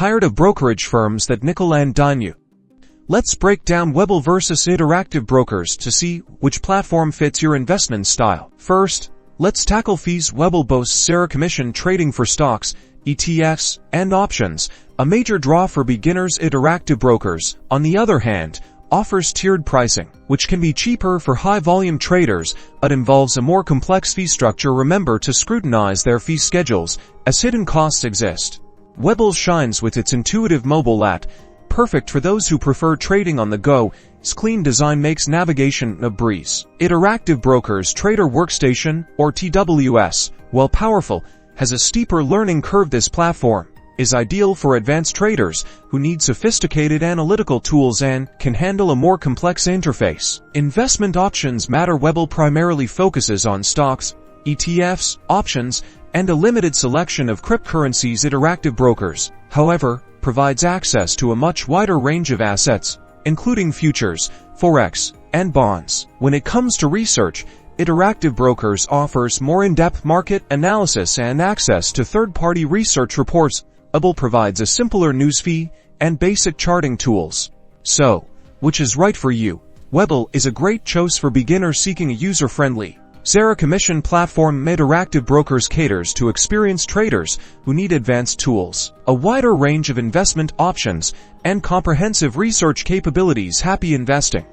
tired of brokerage firms that nickel and dime you? Let's break down Webull vs Interactive Brokers to see which platform fits your investment style. First, let's tackle fees. Webull boasts zero commission trading for stocks, ETFs, and options, a major draw for beginners. Interactive Brokers, on the other hand, offers tiered pricing, which can be cheaper for high-volume traders, but involves a more complex fee structure. Remember to scrutinize their fee schedules, as hidden costs exist. Webull shines with its intuitive mobile app, perfect for those who prefer trading on the go. Its clean design makes navigation a breeze. Interactive Brokers Trader Workstation, or TWS, while powerful, has a steeper learning curve. This platform is ideal for advanced traders who need sophisticated analytical tools and can handle a more complex interface. Investment options matter. Webull primarily focuses on stocks, ETFs, options, and a limited selection of cryptocurrencies. Interactive Brokers, however, provides access to a much wider range of assets, including futures, forex, and bonds. When it comes to research, Interactive Brokers offers more in-depth market analysis and access to third-party research reports. Webull provides a simpler news feed and basic charting tools. So, which is right for you? Webull is a great choice for beginners seeking a user-friendly, zero-commission platform. Interactive Brokers caters to experienced traders who need advanced tools, a wider range of investment options, and comprehensive research capabilities. Happy investing!